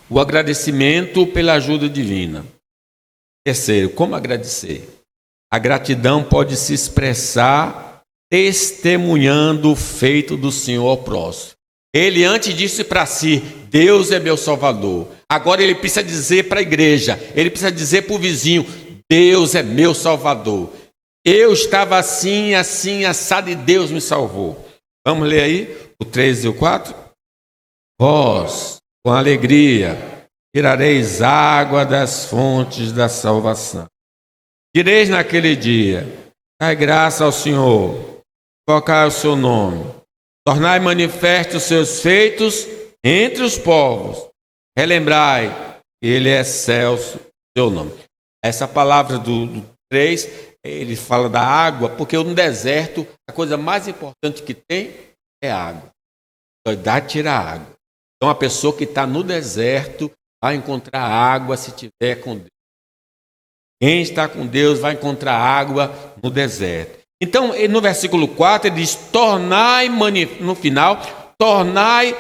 O agradecimento pela ajuda divina. Terceiro, como agradecer? A gratidão pode se expressar testemunhando o feito do Senhor ao próximo. Ele antes disse para si: Deus é meu Salvador. Agora ele precisa dizer para a igreja, ele precisa dizer para o vizinho: Deus é meu Salvador. Eu estava assim, assim, assado, e Deus me salvou. Vamos ler aí o 3 e o 4? Vós, com alegria, tirareis água das fontes da salvação. Direis naquele dia: dai graça ao Senhor, invocai o seu nome, tornai manifestos os seus feitos entre os povos, relembrai que ele é excelso seu nome. Essa palavra do 3, ele fala da água, porque no deserto a coisa mais importante que tem é água. Dá tirar água. Então a pessoa que está no deserto vai encontrar água se tiver com Deus. Quem está com Deus vai encontrar água no deserto. Então, no versículo 4, ele diz: tornai, no final, tornai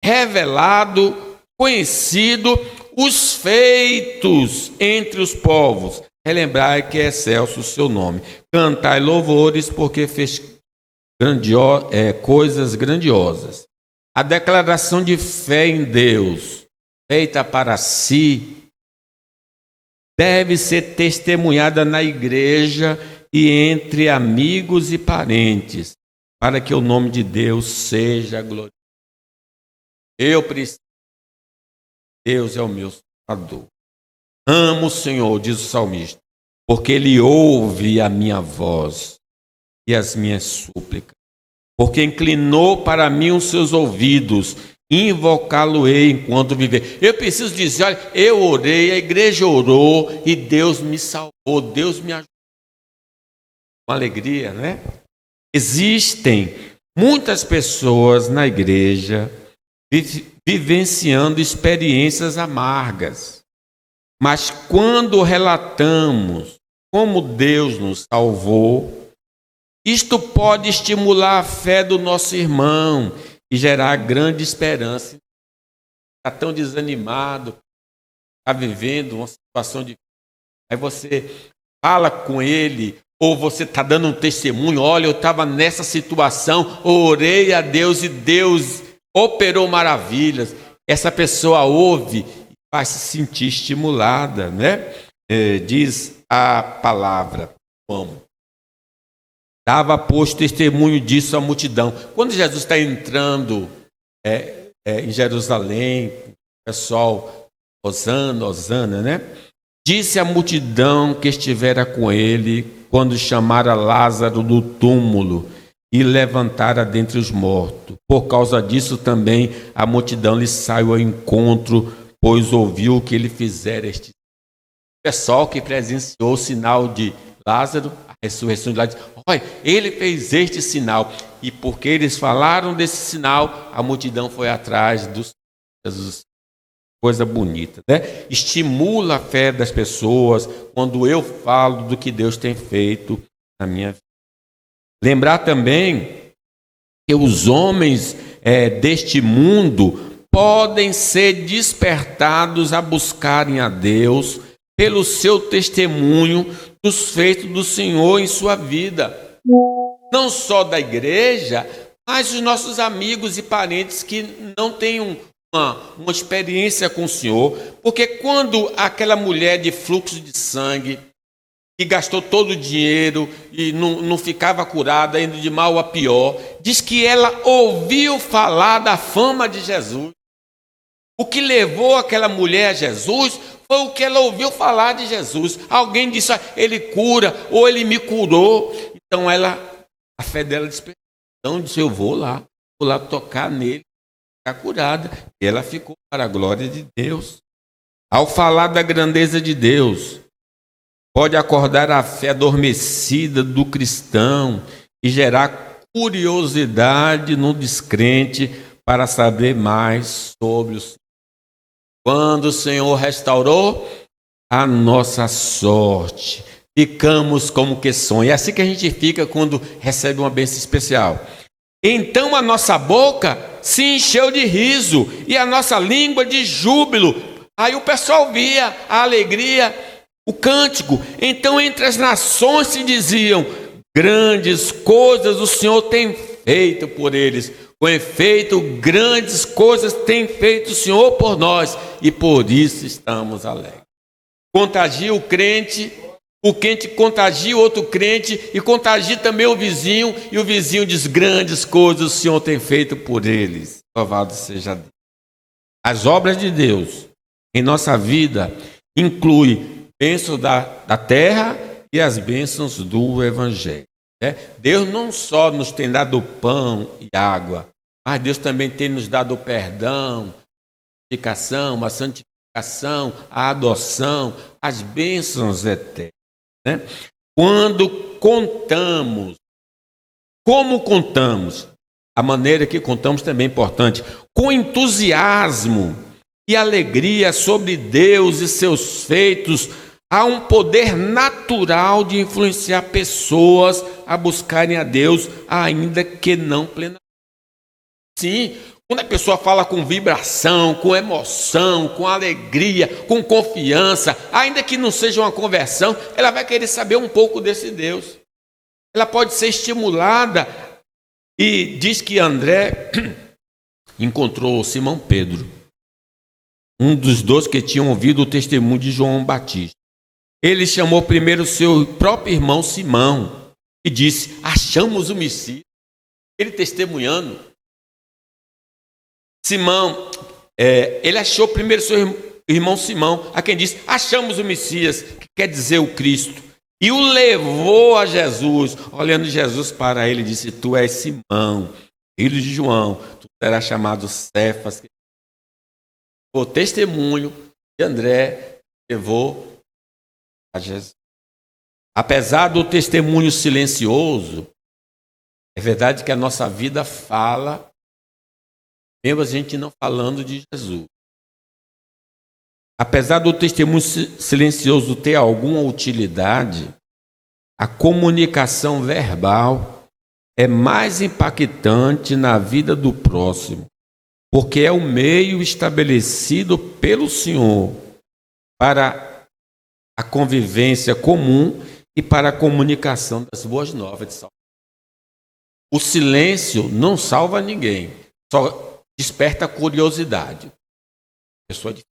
revelado, conhecido os feitos entre os povos. Relembrai que é excelso o seu nome. Cantai louvores, porque fez coisas grandiosas. A declaração de fé em Deus, feita para si, deve ser testemunhada na igreja e entre amigos e parentes, para que o nome de Deus seja glorificado. Eu preciso. Deus é o meu Salvador. Amo o Senhor, diz o salmista, porque Ele ouve a minha voz e as minhas súplicas, porque inclinou para mim os seus ouvidos, invocá-lo-ei enquanto viver. Eu preciso dizer: olha, eu orei, a igreja orou e Deus me salvou, Deus me ajudou. Com alegria, né? Existem muitas pessoas na igreja vivenciando experiências amargas, mas quando relatamos como Deus nos salvou, isto pode estimular a fé do nosso irmão e gerar grande esperança. Está tão desanimado, está vivendo uma situação difícil. Aí você fala com ele, ou você está dando um testemunho: olha, eu estava nessa situação, orei a Deus e Deus operou maravilhas. Essa pessoa ouve e vai se sentir estimulada, né? Diz a palavra, como? Dava, pois, testemunho disso à multidão. Quando Jesus está entrando em Jerusalém, o pessoal, Hosana, Hosana, né? Disse à multidão que estivera com ele quando chamara Lázaro do túmulo e levantara dentre os mortos. Por causa disso também a multidão lhe saiu ao encontro, pois ouviu o que ele fizera. Este pessoal que presenciou o sinal de Lázaro, a ressurreição de Lázaro, olha, ele fez este sinal. E porque eles falaram desse sinal, a multidão foi atrás dos Jesus. Coisa bonita, né? Estimula a fé das pessoas quando eu falo do que Deus tem feito na minha vida. Lembrar também que os homens deste mundo podem ser despertados a buscarem a Deus pelo seu testemunho dos feitos do Senhor em sua vida. Não só da igreja, mas os nossos amigos e parentes que não têm uma experiência com o Senhor. Porque quando aquela mulher de fluxo de sangue, que gastou todo o dinheiro e não ficava curada, indo de mal a pior, diz que ela ouviu falar da fama de Jesus. O que levou aquela mulher a Jesus foi o que ela ouviu falar de Jesus. Alguém disse: ele cura, ou ele me curou. Então a fé dela despertou. Então disse: eu vou lá tocar nele, ficar curada. E ela ficou para a glória de Deus. Ao falar da grandeza de Deus, pode acordar a fé adormecida do cristão e gerar curiosidade no descrente para saber mais sobre o Senhor. Quando o Senhor restaurou a nossa sorte, ficamos como que sonhos. É assim que a gente fica quando recebe uma bênção especial. Então a nossa boca se encheu de riso e a nossa língua de júbilo. Aí o pessoal via a alegria, o cântico. Então entre as nações se diziam: grandes coisas o Senhor tem feito por eles. Com efeito, grandes coisas tem feito o Senhor por nós, e por isso estamos alegres. Contagia o crente contagia o outro crente, e contagia também o vizinho, e o vizinho diz: grandes coisas o Senhor tem feito por eles. Louvado seja Deus. As obras de Deus em nossa vida incluem bênçãos da terra e as bênçãos do Evangelho. Deus não só nos tem dado pão e água, mas Deus também tem nos dado o perdão, a santificação, a adoção, as bênçãos eternas. Quando contamos, como contamos, a maneira que contamos também é importante, com entusiasmo e alegria sobre Deus e seus feitos, há um poder natural de influenciar pessoas a buscarem a Deus, ainda que não plenamente. Sim, quando a pessoa fala com vibração, com emoção, com alegria, com confiança, ainda que não seja uma conversão, ela vai querer saber um pouco desse Deus. Ela pode ser estimulada. E diz que André encontrou Simão Pedro, um dos 12 que tinham ouvido o testemunho de João Batista. Ele chamou primeiro seu próprio irmão Simão e disse: achamos o Messias. Ele testemunhando. Simão, ele achou primeiro seu irmão Simão, a quem disse: achamos o Messias, que quer dizer o Cristo. E o levou a Jesus, olhando Jesus para ele, disse: tu és Simão, filho de João, tu serás chamado Cefas. O testemunho de André levou a Jesus. Apesar do testemunho silencioso, é verdade que a nossa vida fala, mesmo a gente não falando de Jesus. Apesar do testemunho silencioso ter alguma utilidade, a comunicação verbal é mais impactante na vida do próximo, porque é o meio estabelecido pelo Senhor para a convivência comum e para a comunicação das boas novas de salvação. O silêncio não salva ninguém, só desperta curiosidade. A pessoa diz: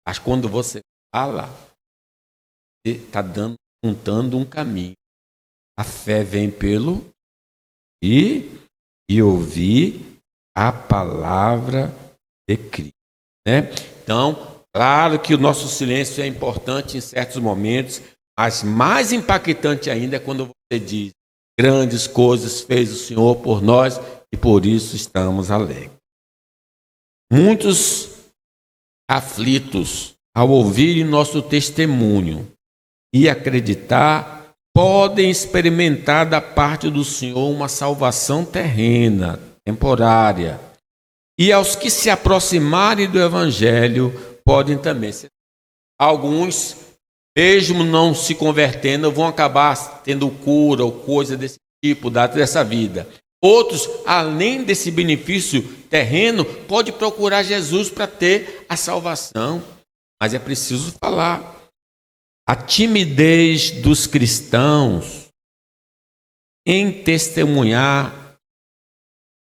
mas quando você fala, você está apontando um caminho. A fé vem pelo e ouvir a palavra de Cristo. Então, claro que o nosso silêncio é importante em certos momentos, mas mais impactante ainda é quando você diz: grandes coisas fez o Senhor por nós e por isso estamos alegres. Muitos aflitos, ao ouvirem nosso testemunho e acreditar, podem experimentar da parte do Senhor uma salvação terrena, temporária. E aos que se aproximarem do Evangelho, podem também ser. Alguns, mesmo não se convertendo, vão acabar tendo cura ou coisa desse tipo, dessa vida. Outros, além desse benefício terreno, pode procurar Jesus para ter a salvação. Mas é preciso falar. A timidez dos cristãos em testemunhar,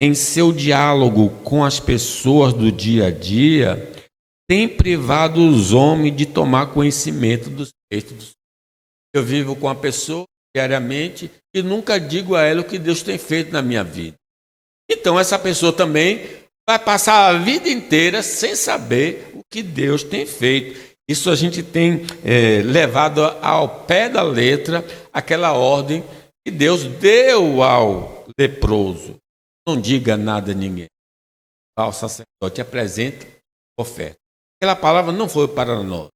em seu diálogo com as pessoas do dia a dia, tem privado os homens de tomar conhecimento dos feitos do Senhor. Eu vivo com a pessoa diariamente e nunca digo a ela o que Deus tem feito na minha vida. Então essa pessoa também vai passar a vida inteira sem saber o que Deus tem feito. Isso a gente tem levado ao pé da letra aquela ordem que Deus deu ao leproso: não diga nada a ninguém. Ao sacerdote apresenta oferta. Aquela palavra não foi para nós,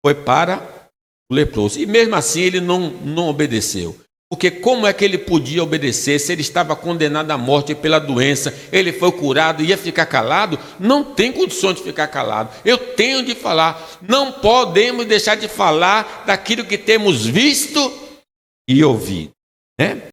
foi para o leproso. E mesmo assim ele não obedeceu. Porque como é que ele podia obedecer se ele estava condenado à morte pela doença? Ele foi curado e ia ficar calado? Não tem condição de ficar calado. Eu tenho de falar. Não podemos deixar de falar daquilo que temos visto e ouvido.